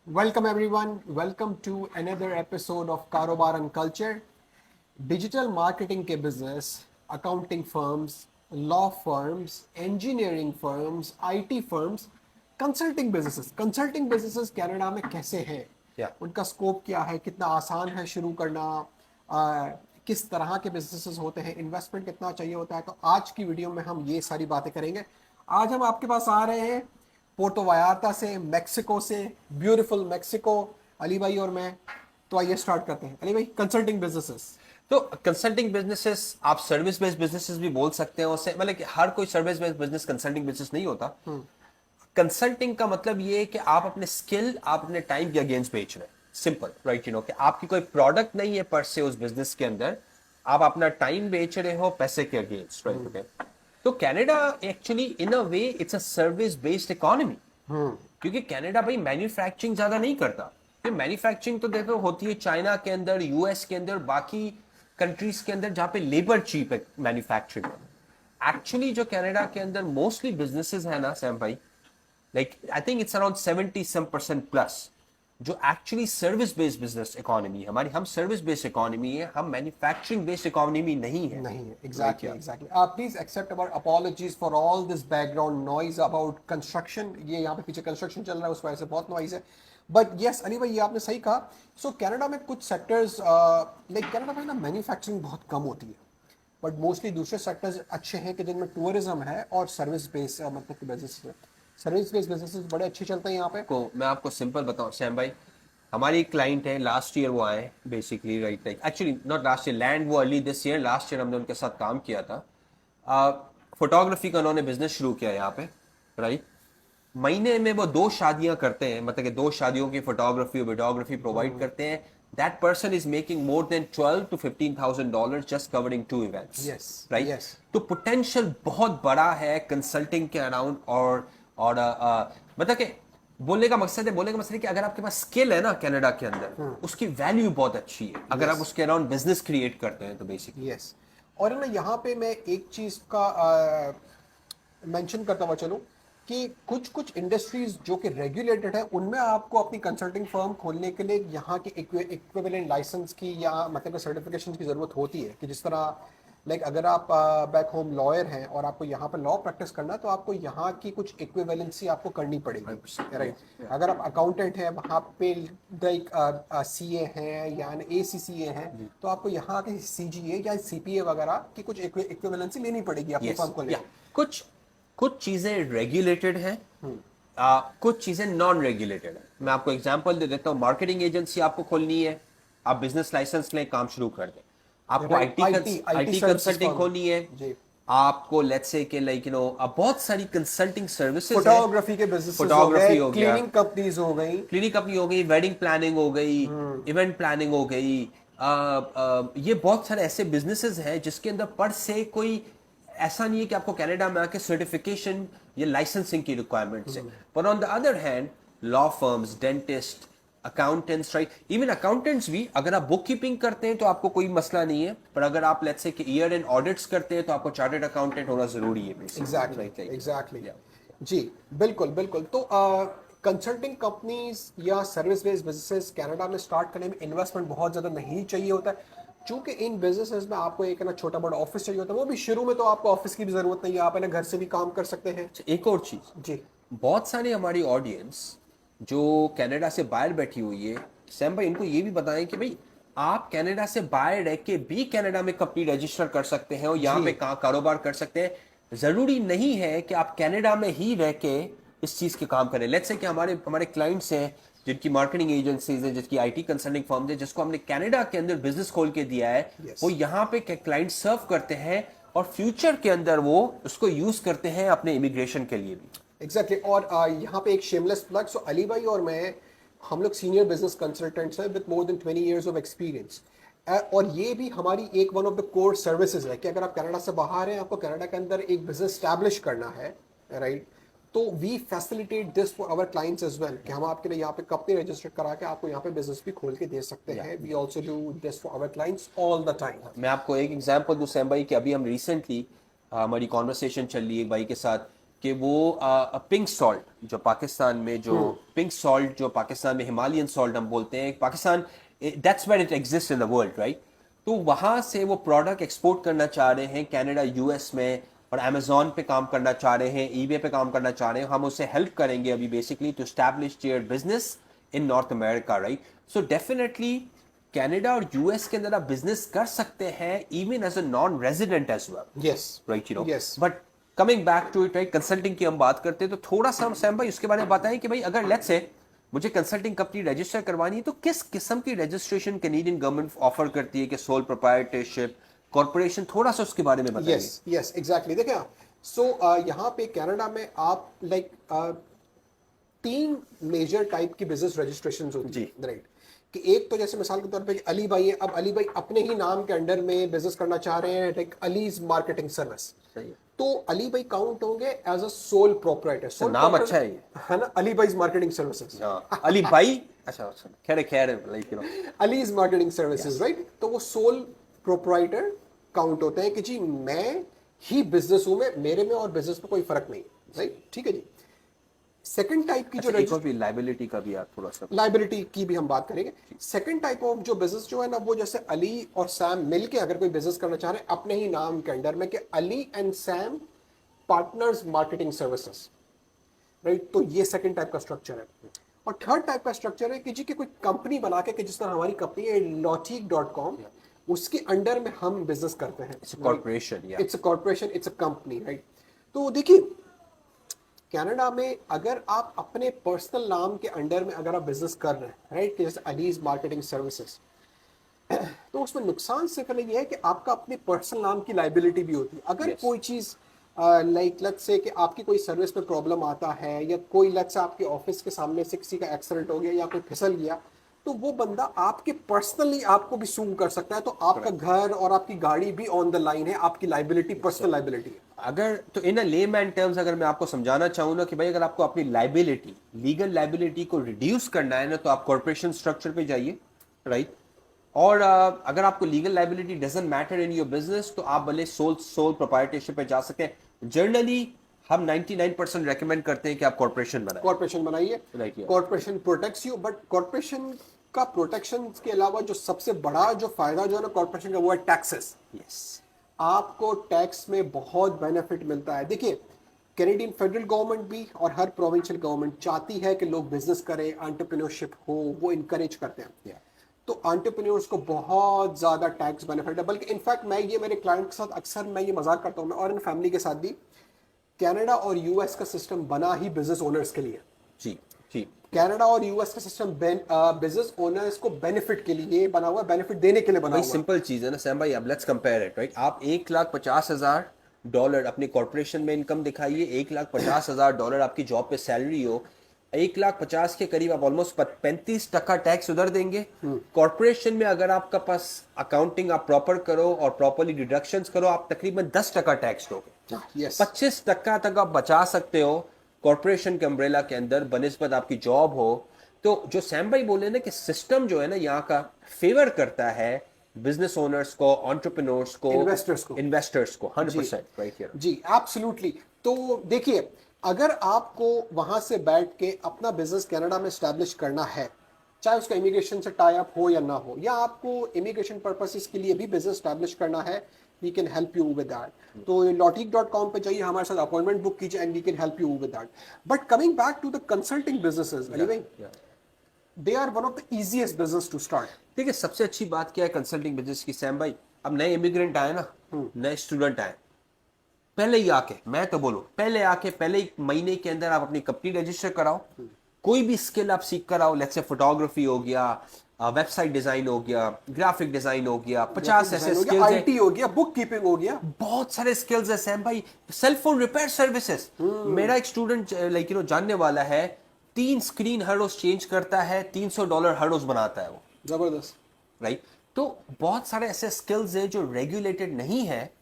Welcome everyone. Welcome to another episode of Karobar and Culture. Digital marketing के business, accounting firms, law firms, engineering firms, IT firms, consulting businesses Canada में कैसे हैं? Yeah. उनका scope क्या है? कितना आसान है शुरू करना? किस तरह के बिजनेसेस होते हैं? इन्वेस्टमेंट कितना चाहिए होता है? तो आज की वीडियो में हम ये सारी बातें करेंगे। आज हम आपके पास आ रहे हैं पोर्टो वायाता से, मेक्सिको से, ब्यूटीफुल मेक्सिको, अली भाई और मैं। तो आइए स्टार्ट करते हैं। अली भाई, कंसल्टिंग बिजनेसेस। तो कंसल्टिंग बिजनेसेस आप सर्विस बेस्ड बिजनेसेस भी बोल सकते हैं। उससे मतलब कि हर कोई service based business consulting business नहीं होता। कंसल्टिंग का मतलब ये है कि आप अपने स्किल, आप अपने टाइम के अगेंस्ट बेच रहे हैं। Simple, right? कि आपकी कोई प्रोडक्ट नहीं है पर से उस बिजनेस के अंदर, आप अपना टाइम बेच रहे हो पैसे के अगेंस्ट, राइट? ओके। तो Canada actually in a way it's a service based economy, क्योंकि कनाडा भाई मैन्युफैक्चरिंग ज्यादा नहीं करता। ये मैन्युफैक्चरिंग तो देखो होती है चाइना के अंदर, यूएस के अंदर, बाकी कंट्रीज के अंदर जहां पे लेबर चीप है मैन्युफैक्चरिंग में। एक्चुअली जो कनाडा के अंदर मोस्टली बिजनेसेस है ना सैम भाई, like I think it's around 70% plus जो actually service based business economy है हमारी। हम सर्विस बेस्ड इकोनॉमी है, हम मैन्युफैक्चरिंग बेस्ड इकोनॉमी नहीं है। नहीं है, exactly exactly. Please accept our apologies for all this background noise about construction. ये यहाँ पे पीछे कंस्ट्रक्शन चल रहा है, उस वजह से बहुत नॉइज है। बट यस अली भाई, ये आपने सही कहा। सो कनाडा में कुछ सेक्टर्स, लाइक कनाडा में ना मैन्युफैक्चरिंग बहुत कम होती है, बट मोस्टली दूसरे सेक्टर्स अच्छे हैं कि जिनमें टूरिज्म है और सर्विस बेस्ड मतलब कि बिजनेस है। सर्विस बेस्ड बिजनेसेस बड़े अच्छे चलते हैं यहाँ पे। को मैं आपको सिंपल बताऊं सैम भाई, हमारी एक क्लाइंट है, लास्ट ईयर वो आए basically, right? Like actually not last year, land वो early this year. Last year हमने उनके साथ काम किया था। फोटोग्राफी का उन्होंने बिजनेस शुरू किया यहाँ पे, राइट? महीने में वो 2 शादियां करते हैं, मतलब कि 2 शादियों की फोटोग्राफी और वीडियोग्राफी प्रोवाइड करते हैं। That person is making more than 12 to 15,000 just covering 2 events, yes right? Yes. तो पोटेंशियल बहुत बड़ा है कंसल्टिंग के अराउंड। और मतलब कि बोलने का मकसद है कि अगर आपके पास स्किल है ना कनाडा के अंदर, उसकी वैल्यू बहुत अच्छी है अगर आप यस उसके अराउंड बिजनेस क्रिएट करते हैं तो बेसिकली। यस। और है ना, यहाँ पे मैं एक चीज का मेंशन करता हुआ चलूं कि कुछ कुछ इंडस्ट्रीज जो कि रेगुलेटेड है, उनमें आपको अपनी कंसल्टिंग फर्म खोलने के लिए यहाँ के इक्विवेलेंट लाइसेंस की या मतलब सर्टिफिकेशन की जरूरत होती है। कि जिस तरह लाइक अगर आप बैक होम लॉयर हैं और आपको यहाँ पे लॉ प्रैक्टिस करना है, तो आपको यहाँ की कुछ इक्विवेलेंसी आपको करनी पड़ेगी, 100%, राइट? yeah, अगर आप अकाउंटेंट हैं, वहाँ पे लाइक सीए हैं या एसीसीए हैं, तो आपको यहाँ के सीजीए या सीपीए वगैरह की कुछ इक्विवेलेंसी लेनी पड़ेगी अपनी यस फर्म को या लेने। कुछ कुछ चीजें रेगुलेटेड हैं, कुछ चीजें नॉन रेगुलेटेड है। मैं आपको एग्जांपल दे देता हूँ। मार्केटिंग एजेंसी आपको खोलनी है, आप बिजनेस लाइसेंस लें, काम शुरू कर दें। आपको right, IT IT IT IT services consulting firm. खोलनी है। जी। आपको लेट्स से कि लाइक अब बहुत सारी कंसल्टिंग सर्विसेज हैं। फोटोग्राफी के बिजनेसेस हो गए, फोटोग्राफी हो गया, क्लीनिंग कंपनीज हो गई। क्लिनिक अपनी हो गई, वेडिंग प्लानिंग हो गई, इवेंट प्लानिंग हो गई। ये बहुत सारे ऐसे बिजनेसेस हैं जिसके अंदर पर से कोई ऐसा नहीं है कि आपको कनाडा में आके सर्टिफिकेशन या लाइसेंसिंग की रिक्वायरमेंट्स है। पर on the other hand law firms, dentist, accountants, right? Even accountants भी, अगर आप बुक कीपिंग करते हैं तो आपको कोई मसला नहीं है, पर अगर आप लेट्स से कि ईयर एंड ऑडिट्स करते हैं तो आपको चार्टर्ड अकाउंटेंट होना जरूरी है basically, exactly right? Like exactly. या जी, बिल्कुल बिल्कुल। तो कंसल्टिंग कंपनीज या सर्विस बेस्ड बिजनेसेस कनाडा में स्टार्ट करने में इन्वेस्टमेंट बहुत ज़्यादा नहीं चाहिए होता है। चूंकि इन बिजनेसेस में आपको एक ना छोटा बड़ा ऑफिस चाहिए होता है, वो भी शुरू में तो आपको ऑफिस की भी ज़रूरत नहीं है, आप है ना घर से भी काम कर सकते हैं। एक और चीज, जी। बहुत सारी हमारी ऑडियंस जो कनाडा से बाहर बैठी हुई है, सैम भाई इनको ये भी बताएं कि भाई आप कनाडा से बाहर रह के भी कनाडा में कंपनी रजिस्टर कर सकते हैं और यहाँ जी। पे कारोबार कर सकते हैं। जरूरी नहीं है कि आप कनाडा में ही रह के इस चीज के काम करें। लेट्स से कि हमारे हमारे क्लाइंट्स हैं जिनकी मार्केटिंग एजेंसीज हैं, जिसकी आईटी कंसल्टिंग फर्म है, जिसको हमने कनाडा के अंदर बिजनेस खोल के दिया है, यस। वो यहाँ पे क्लाइंट सर्व करते हैं और फ्यूचर के अंदर वो उसको यूज करते हैं अपने इमिग्रेशन के लिए भी। एग्जैक्टली। और यहाँ पे एक शेमलेस प्लग। सो अली भाई और मैं, हम लोग सीनियर बिजनेस कंसल्टेंट्स हैं with more than 20 years of experience. और ये भी हमारी एक one of the core services है कि अगर आप कनाडा से बाहर हैं, आपको कनाडा के अंदर एक बिजनेस स्टैब्लिश करना है, राइट? तो we facilitate this for our clients as well, कि हम आपके लिए यहाँ पे कंपनी रजिस्टर करा के आपको यहाँ पे बिजनेस भी खोल के दे सकते या हैं। We also do this for our clients all the time. मैं आपको एक एग्जांपल दूं सैम भाई कि अभी हम रिसेंटली, हमारी कॉन्वर्सेशन चल रही है एक भाई के साथ कि वो पिंक सॉल्ट जो पाकिस्तान में जो पिंक सॉल्ट जो पाकिस्तान में हिमालयन सॉल्ट हम बोलते हैं Pakistan, that's where it exist in the world, right? तो वहां से वो प्रोडक्ट एक्सपोर्ट करना चाह रहे हैं कनाडा, यूएस में, और अमेजोन पे काम करना चाह रहे हैं, ईबे पे काम करना चाह रहे हैं। हम उससे हेल्प करेंगे अभी basically to establish their business in North America, right? So definitely Canada और यूएस के अंदर आप बिजनेस कर सकते हैं even as a non resident as well, yes right? You know, yes but coming back to it, right, consulting की हम बात करते हैं तो थोड़ा सा हम सैम भाई उसके बारे में बताएं कि भाई अगर लेट्स से मुझे कंसल्टिंग कंपनी रजिस्टर करवानी है तो किस किस्म की रजिस्ट्रेशन कैनेडियन गवर्नमेंट ऑफर करती है, कि सोल प्रोप्राइटरशिप, कॉर्पोरेशन, थोड़ा सा उसके बारे में बताइए। Yes yes exactly. देखिए सो यहाँ पे कनाडा में आप लाइक 3 मेजर टाइप की बिजनेस रजिस्ट्रेशन होती है, राइट? कि एक तो जैसे मिसाल के तौर पे कि अली भाई है, अब अली भाई अपने ही नाम के अंडर में बिजनेस करना चाह रहे हैं, लाइक अलीज मार्केटिंग सर्विस। सही है। तो अली भाई काउंट होंगे as a sole proprietor. Sole नाम अच्छा है ये। है ना, अली भाई मार्केटिंग सर्विसेज। हाँ, अली भाई, अच्छा अच्छा, खैर like you know, allies marketing services, right? तो वो सोल प्रोप्राइटर काउंट होते हैं कि जी मैं ही बिजनेस हूं, में मेरे में और बिजनेस में कोई फर्क नहीं, राइट? ठीक है जी। सेकंड टाइप की जो एक और भी लाइबिलिटी का भी यार थोड़ा सा, लाइबिलिटी की भी हम बात करेंगे। सेकंड टाइप ऑफ जो बिजनेस जो है ना, वो जैसे अली और सैम मिलके अगर कोई बिजनेस करना चाह रहे हैं अपने ही नाम के अंडर में, कि Ali and Sam partners marketing services, right? तो ये सेकंड टाइप का स्ट्रक्चर है। और थर्ड टाइप का स्ट्रक्चर है कि जी कि कोई कंपनी बना के, कि जिस तरह हमारी कंपनी है logic.com, उसके अंडर में हम बिजनेस करते हैं। इट्स अ कॉर्पोरेशन, या it's a corporation, it's a company, right? तो देखिए कनाडा में अगर आप अपने पर्सनल नाम के अंडर में अगर आप बिजनेस कर रहे हैं, राइट, जैसे अलीज मार्केटिंग सर्विसेज, तो उसमें नुकसान सिर्फ ये है कि आपका अपने पर्सनल नाम की लाइबिलिटी भी होती है। अगर Yes. कोई चीज़ लाइक लेट्स से कि आपकी कोई सर्विस में प्रॉब्लम आता है, या कोई लेट्स से आपके ऑफिस के सामने से किसी का एक्सीडेंट हो गया या कोई फिसल गया, तो वो बंदा आपके पर्सनली आपको भी सूम कर सकता है। तो आपका घर और आपकी गाड़ी भी ऑन द लाइन है, आपकी लाइबिलिटी पर्सनल लाइबिलिटी है। अगर तो इन अ लेमैन टर्म्स अगर मैं आपको समझाना चाहूँ ना कि भाई अगर आपको अपनी लाइबिलिटी, लीगल लाइबिलिटी को रिड्यूस करना है ना, तो आप कॉर्पोरेशन स्ट्रक्चर पे जाइए, राइट? और अगर आपको legal liability doesn't matter in your business, तो आप भले सोल प्रोप्राइटरशिप पे जा सकते हैं। जनरली हम 99% रेकमेंड करते हैं कि आप कॉर्पोरेशन बनाएं। कॉर्पोरेशन बनाइए, Right, yeah. Corporation protects you, but corporation का प्रोटेक्शन के अलावा जो सबसे बड़ा जो फायदा जो है ना कॉर्पोरेशन का, वो है टैक्सेस। यस, आपको टैक्स में बहुत बेनिफिट मिलता है। देखिए कैनेडियन फेडरल गवर्नमेंट भी और हर प्रोविंशियल गवर्नमेंट चाहती है कि लोग बिजनेस करें, एंटरप्रेन्योरशिप हो, वो इनकरेज करते हैं। Yeah. तो एंटरप्रेन्योर्स को बहुत ज्यादा टैक्स बेनिफिट है। बल्कि इनफैक्ट मैं ये मेरे क्लाइंट के साथ अक्सर मैं ये मजाक करता हूँ, मैं और इन फैमिली के साथ भी, कनाडा और यूएस का सिस्टम बना ही बिजनेस ओनर्स के लिए। जी जी, कनाडा और यूएस का सिस्टम बिजनेस ओनर्स को बेनिफिट के लिए बना हुआ है, बेनिफिट देने के लिए बना भाई हुआ है। सिंपल चीज है ना सैम भाई, अब लेट्स कंपेयर इट, राइट? आप $1,50,000 अपने कॉर्पोरेशन में इनकम दिखाइए, $1,50,000 आपकी जॉब पे सैलरी हो, 1,50,000 के करीब आप ऑलमोस्ट 35% टैक्स उधर देंगे। कॉर्पोरेशन में अगर आपका पास अकाउंटिंग आप प्रॉपर करो और प्रॉपरली डिडक्शंस करो, आप तकरीबन 10% टैक्स दोगे। यस 25% तक आप बचा सकते हो कॉर्पोरेशन के अम्ब्रेला के अंदर, बनिस्बत आपकी जॉब हो। तो जो सैम भाई बोले ना कि सिस्टम जो है ना यहाँ का फेवर करता है बिजनेस ओनर्स को, एंटरप्रेन्योर्स को, इन्वेस्टर्स को 100%, राइट हियर। Ji absolutely. तो देखिए अगर आपको वहां से बैठ के अपना बिजनेस कनाडा में स्टैब्लिश करना है, चाहे उसका इमिग्रेशन से टाई अप हो या ना हो, या आपको इमिग्रेशन पर्पसेस के लिए भी बिजनेस स्टैब्लिश करना है, we can help you with that. तो logic.com पे जाइए, हमारे साथ अपॉइंटमेंट बुक कीजिए and we can help you with that. But coming back to the consulting businesses, Ali भाई, they are one of the easiest business to start. देखिए सबसे अच्छी बात क्या है कंसल्टिंग बिजनेस की सैम भाई, अब नए इमिग्रेंट आए ना, नए स्टूडेंट आए, पहले ही आके, मैं तो बोलूं पहले आके पहले ही महीने के अंदर आप अपनी कंपनी रजिस्टर कराओ, कोई भी स्किल आप सीख कर आओ। लेट्स से फोटोग्राफी हो गया, वेबसाइट डिजाइन हो गया, ग्राफिक डिजाइन हो गया, 50 ऐसे स्किल्स हैं, आईटी हो गया, बुक कीपिंग हो गया, बहुत सारे स्किल्स है सैम भाई। सेल फोन रिपेयर सर्विसेज, मेरा एक स्टूडेंट लाइक यू नो जानने वाला है, 3 स्क्रीन हर रोज चेंज करता है, $300 हर रोज बनाता है वो, जबरदस्त, राइट? तो बहुत सारे ऐसे स्किल्स हैं जो रेगुलेटेड नहीं है,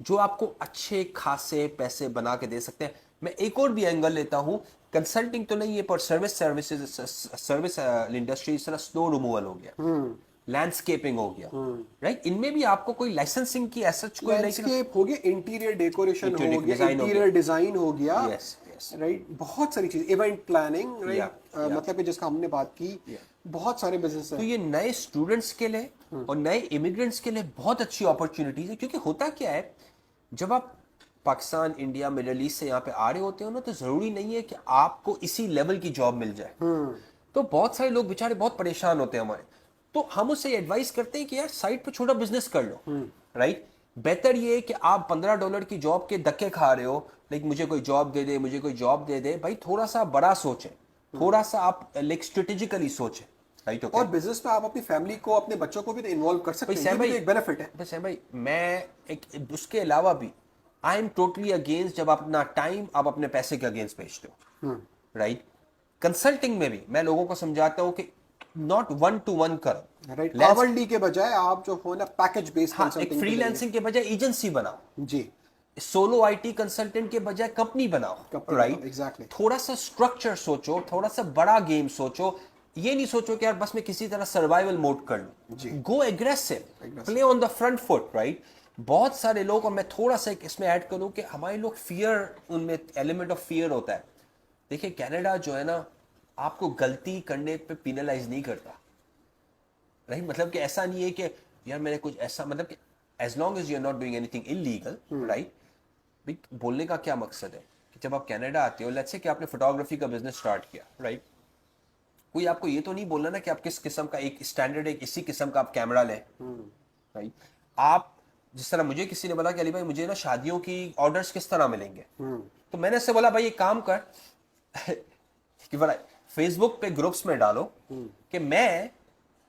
जो आपको अच्छे खासे पैसे बना के दे सकते हैं। मैं एक और भी एंगल लेता हूं, कंसल्टिंग तो नहीं है पर सर्विस इंडस्ट्री इस तरह स्नो रिमूवल हो गया, लैंडस्केपिंग हो गया, राइट? इनमें भी आपको कोई लाइसेंसिंग की एसच कोई लैंडस्केप हो गया, इंटीरियर डेकोरेशन हो Interior गया, design हो इंटीरियर डिजाइन हो गया, Yes, yes. राइट, बहुत सारी चीज, इवेंट प्लानिंग, Yeah, राइट, मतलब कि जिसका हमने बात की, बहुत सारे बिजनेस तो है। ये नए स्टूडेंट्स के लिए और नए इमिग्रेंट्स के लिए बहुत अच्छी अपॉर्चुनिटीज है, क्योंकि होता क्या है, जब आप पाकिस्तान, इंडिया, मिडिल ईस्ट से यहाँ पे आ रहे होते हो ना, तो जरूरी नहीं है कि आपको इसी लेवल की जॉब मिल जाए। तो बहुत सारे लोग बेचारे बहुत परेशान होते हैं हमारे, तो हम उससे एडवाइस करते हैं कि यार साइड पे छोटा बिजनेस कर लो, राइट? बेहतर ये है कि आप $15 की जॉब के धक्के खा रहे हो, लाइक मुझे कोई जॉब दे दे, मुझे कोई जॉब दे दे, भाई थोड़ा सा बड़ा सोचें, थोड़ा सा आप लाइक स्ट्रेटेजिकली सोचें, राइट? और बिजनेस में आप अपनी फैमिली को, अपने बच्चों को भी तो इन्वॉल्व कर सकते हैं, ये भी तो एक बेनिफिट है। बस है भाई, मैं एक उसके अलावा भी आई एम टोटली अगेंस्ट जब आप अपना टाइम आप अपने पैसे के अगेंस्ट बेचते हो, राइट? कंसल्टिंग में भी मैं लोगों को समझाता हूं कि नॉट 1-to-1 करो, राइट, आवरली के बजाय आप जो हो ना पैकेज बेस्ड हाँ, एक कंसल्टिंग फ्रीलांसिंग के बजाय एजेंसी बनाओ, जी, सोलो आईटी कंसल्टेंट के बजाय कंपनी बनाओ, राइट? एग्जैक्टली। थोड़ा सा स्ट्रक्चर सोचो, थोड़ा सा बड़ा गेम सोचो, ये नहीं सोचो कि यार बस मैं किसी तरह सर्वाइवल मोड कर लूं, go aggressive, play on the front foot, right? बहुत सारे लोग, और मैं थोड़ा सा इसमें ऐड करूं कि हमारे लोग फियर, उनमें एलिमेंट ऑफ फियर होता है। देखिए कनाडा जो है ना, आपको गलती करने पे पिनलाइज नहीं करता, राइट? मतलब कि ऐसा नहीं है कि यार मैंने कुछ ऐसा, मतलब कि as long as you are not doing anything illegal, right? बोलने का क्या मकसद है कि जब आप कनाडा आते हो, लेट्स से कि आपने फोटोग्राफी का बिजनेस स्टार्ट किया, राइट? कोई आपको ये तो नहीं बोलना ना कि आप किस किस्म का एक स्टैंडर्ड, एक इसी किस्म का आप कैमरा लें, राइट? आप जिस तरह मुझे किसी ने बोला कि अली भाई मुझे ना शादियों की ऑर्डर्स किस तरह मिलेंगे, तो मैंने उससे बोला भाई एक काम कर कि बड़ा फेसबुक पे ग्रुप्स में डालो कि मैं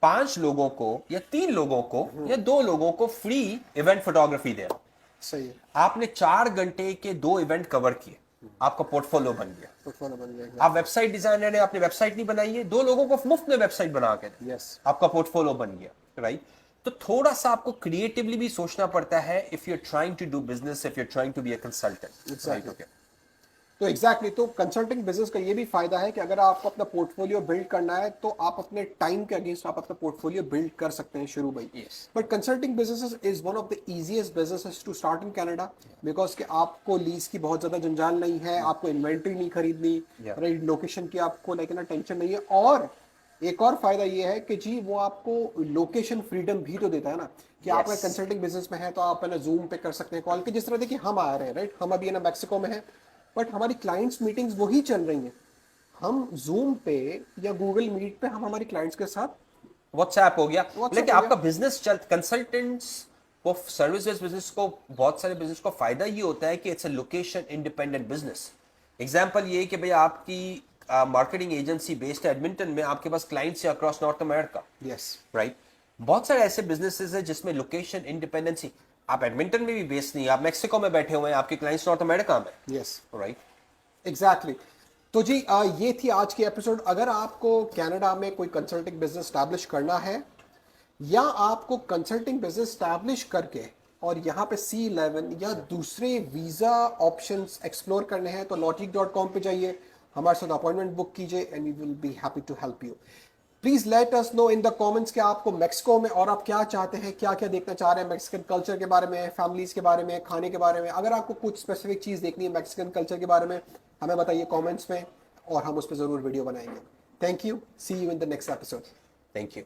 5 लोगों को या 3 लोगों को या 2 लोगों को फ्री इवेंट फोटोग्राफी दे रहा हूं। सही है, आपने 4 घंटे के 2 इवेंट कवर किए, आपका पोर्टफोलियो बन गया। पोर्टफोलियो बन जाएगा। आप वेबसाइट डिजाइनर ने आपने वेबसाइट नहीं बनाई है, 2 लोगों को मुफ्त में वेबसाइट बना के दे, यस, आपका पोर्टफोलियो बन गया, राइट? तो थोड़ा सा आपको क्रिएटिवली भी सोचना पड़ता है if you are trying to do business, if you are trying to be a consultant, right? Okay, तो एग्जैक्टली, तो कंसल्टिंग बिजनेस का ये भी फायदा है कि अगर आपको अपना पोर्टफोलियो बिल्ड करना है तो आप अपने टाइम के अगेंस्ट आप अपना पोर्टफोलियो बिल्ड कर सकते हैं शुरू में। Yes. But consulting business is one of the easiest businesses to start in Canada, because कि आपको लीज की बहुत ज्यादा जंजाल नहीं है, आपको इन्वेंट्री नहीं खरीदनी, राइट, लोकेशन की आपको लाइक ना टेंशन नहीं है, और एक और फायदा ये है कि जी वो आपको लोकेशन फ्रीडम भी तो देता है ना, कि आप अगर कंसल्टिंग बिजनेस में है तो आप है ना जूम पे कर सकते हैं कॉल के, जिस तरह देखिए हम आ रहे हैं, राइट, हम अभी है ना मैक्सिको में है, बट हमारी क्लाइंट्स मीटिंग्स वही चल रही हैं, हम जूम पे या गूगल मीट पे हम हमारी क्लाइंट्स के साथ, व्हाट्सएप हो गया, WhatsApp लेकिन हो आपका बिजनेस चल, कंसल्टेंट्स को, सर्विस बेस्ड बिजनेस को, बहुत सारे बिजनेस को फायदा ये होता है कि it's a location independent business. Example ये कि भाई आपकी मार्केटिंग एजेंसी बेस्ड है एडमिंटन में, आपके पास क्लाइंट्स है across north America, yes, right? बहुत सारे ऐसे बिजनेसेस है जिसमें लोकेशन इंडिपेंडेंसी, आप एडमिंटन में भी बेस्ड नहीं, आप मेक्सिको में बैठे हुए हैं, आपके क्लाइंट्स नॉर्थ अमेरिका में, यस, राइट? एग्जैक्टली। तो जी ये थी आज की एपिसोड। अगर आपको कनाडा में कोई कंसल्टिंग बिजनेस स्टैब्लिश करना है, या आपको कंसल्टिंग बिजनेस स्टैब्लिश करके और यहाँ पे C11 या दूसरे वीजा ऑप्शंस एक्सप्लोर करने हैं, तो logic.com पे जाइए, हमारे साथ अपॉइंटमेंट बुक कीजिए, and we will be happy to help you. Please let us know in the comments कि आपको मैक्सिको में और आप क्या चाहते हैं, क्या क्या देखना चाह रहे हैं, मैक्सिकन कल्चर के बारे में, फैमिलीज के बारे में, खाने के बारे में। अगर आपको कुछ स्पेसिफिक चीज़ देखनी है मैक्सिकन कल्चर के बारे में, हमें बताइए कमेंट्स में, और हम उस पर ज़रूर वीडियो बनाएंगे। Thank you, see you in the next episode. Thank you.